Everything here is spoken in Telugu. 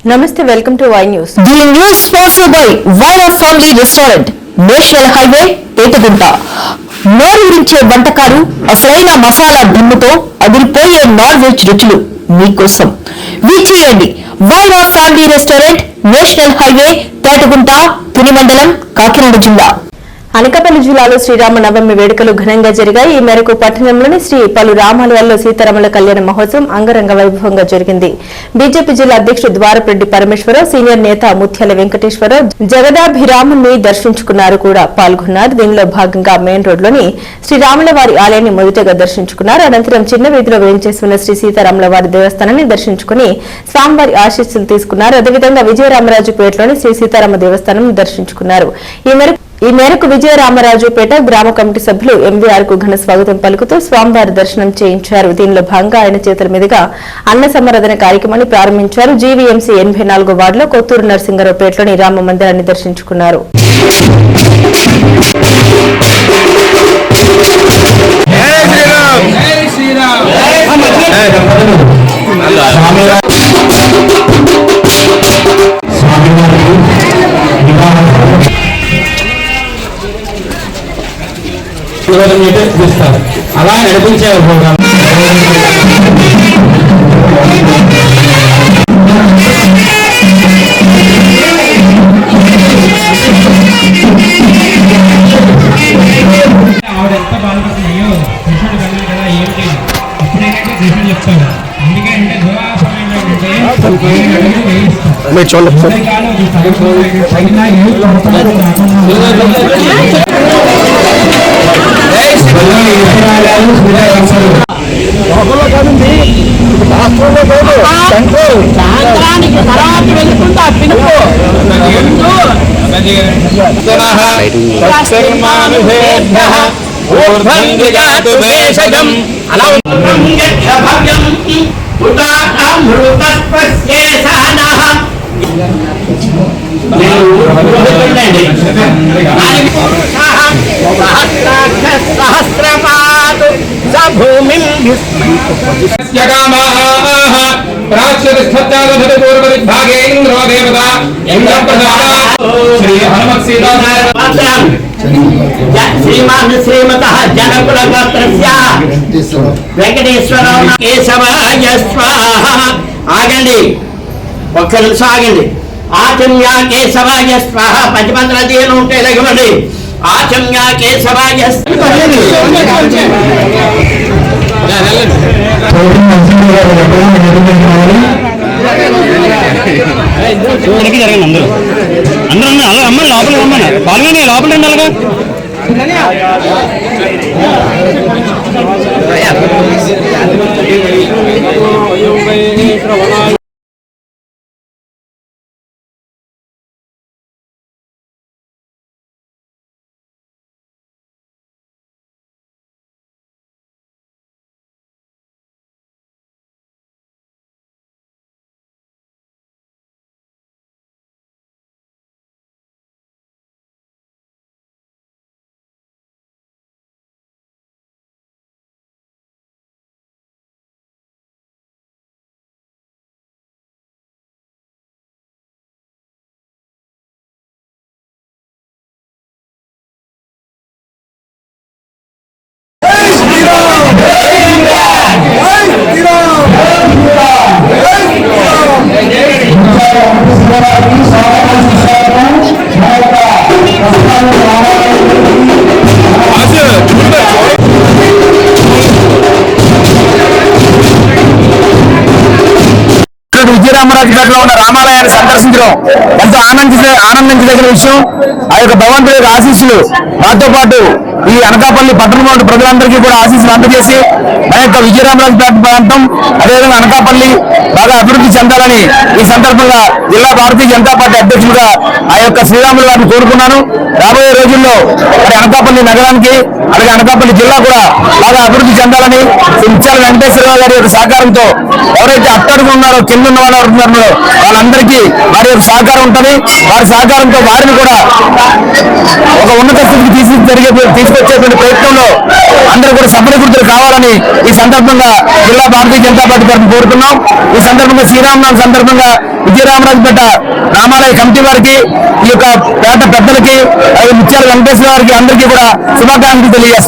Namaste, welcome to Y News. The news sponsored by Vaira Family Restaurant, National Highway, Tetugunta. నోరూరించే వంటకాలు, అసలైన మసాలా దిమ్ముతో అదిరిపోయే నాన్ వెజ్ రుచులు మీకోసం. విచ్చేయండి Vaira family restaurant, national highway, Tetagunta, Tuni మండలం, కాకినాడ జిల్లా. అనకాపల్లి జిల్లాలో శ్రీరామ నవమి వేడుకలు ఘనంగా జరిగాయి. ఈ మేరకు పట్టణంలోని శ్రీ పలు రామాలయాల్లో సీతారాముల కళ్యాణ మహోత్సవం అంగరంగ వైభవంగా జరిగింది. బీజేపీ జిల్లా అధ్యక్షుడు ద్వారపురెడ్డి పరమేశ్వరరావు, సీనియర్ నేత ముత్యాల వెంకటేశ్వరరావు జగదాభిరాముని దర్శించుకున్నారు కూడా పాల్గొన్నారు. దీనిలో భాగంగా మెయిన్ రోడ్లోని శ్రీరాముల వారి ఆలయాన్ని మొదటగా దర్శించుకున్నారు. అనంతరం చిన్న వీధిలో వేయించేసి ఉన్న శ్రీ సీతారాముల వారి దేవస్థానాన్ని దర్శించుకుని స్వామివారి ఆశీస్సులు తీసుకున్నారు. అదేవిధంగా విజయరామరాజుపేటలోని శ్రీ సీతారామ దేవస్థానం దర్శించుకున్నారు. ఈ మేరకు విజయరామరాజుపేట గ్రామ కమిటీ సభ్యులు ఎంవీఆర్ కు ఘన స్వాగతం పలుకుతూ స్వామివారి దర్శనం చేయించారు. దీనిలో భాగంగా ఆయన చేతుల మీదుగా అన్న సంవర్ధన కార్యక్రమాన్ని ప్రారంభించారు. జీవీఎంసీ 84 వార్డులో కొత్తూరు నరసింగరావుపేటలోని రామ మందిరాన్ని దర్శించుకున్నారు. అలా నడిపించే ప్రోగ్రాం ఆవిడ ఎంత బాధపడుతుంది. అయ్యో కృష్ణుడు కన్నా కదా ఏంటి ఎప్పుడైనా కృష్ణుడు చెప్తాడు. అందుకే అంటే శ్రీమాన్ శ్రీమత జనకుల గోత్రస్య వెంకటేశ్వరరావు కేశవాయ స్వాహ. ఆగండి, ఒక్క నిమిషం ఆగండి. ఆచమ్య కేశవాయ స్వాహ. పంచమంత్ర దీవెన ఉంటే లగవండి. ఆచమ్య కేశవాయ అందరూ అలా అమ్మాయి లోపల రమ్మని పాల్గొని లోపల రండి. అలాగా విజయరామరాజుపేటలో ఉన్న రామాలయాన్ని సందర్శించడం ఎంతో ఆనందించదగిన విషయం. ఆ యొక్క భగవంతుడి యొక్క ఆశీస్సులు మాతో పాటు ఈ అనకాపల్లి పట్టణంలోని ప్రజలందరికీ కూడా ఆశీస్సులు అందజేసి మన యొక్క విజయరామరాజుపేట ప్రాంతం అదేవిధంగా అనకాపల్లి బాగా అభివృద్ధి చెందాలని ఈ సందర్భంగా జిల్లా భారతీయ జనతా పార్టీ అధ్యక్షులుగా ఆ యొక్క శ్రీరాములు గారిని కోరుకున్నాను. రాబోయే రోజుల్లో మరి అనకాపల్లి నగరానికి అలాగే అనకాపల్లి జిల్లా కూడా బాగా అభివృద్ధి చెందాలని ముత్యాల వెంకటేశ్వరరావు గారి యొక్క సహకారంతో ఎవరైతే అట్టడుగు ఉన్నారో కింద ఉన్న వాళ్ళు ఉన్నారో వాళ్ళందరికీ వారి యొక్క సహకారం ఉంటుంది. వారి సహకారంతో వారిని కూడా ఒక ఉన్నత స్థితికి తీసుకొచ్చేటువంటి ప్రయత్నంలో అందరూ కూడా సఫలీకృతులు కావాలని ఈ సందర్భంగా జిల్లా భారతీయ జనతా పార్టీ తరఫున కోరుతున్నాం. ఈ సందర్భంగా శ్రీరామనవమి సందర్భంగా విజయరామరాజుపేట రామాలయ కమిటీ వారికి, ఈ యొక్క పేట పెద్దలకి, ముత్యాల వెంకటేశ్వర వారికి అందరికీ కూడా శుభాకాంక్షలు తెలియజేస్తున్నాను.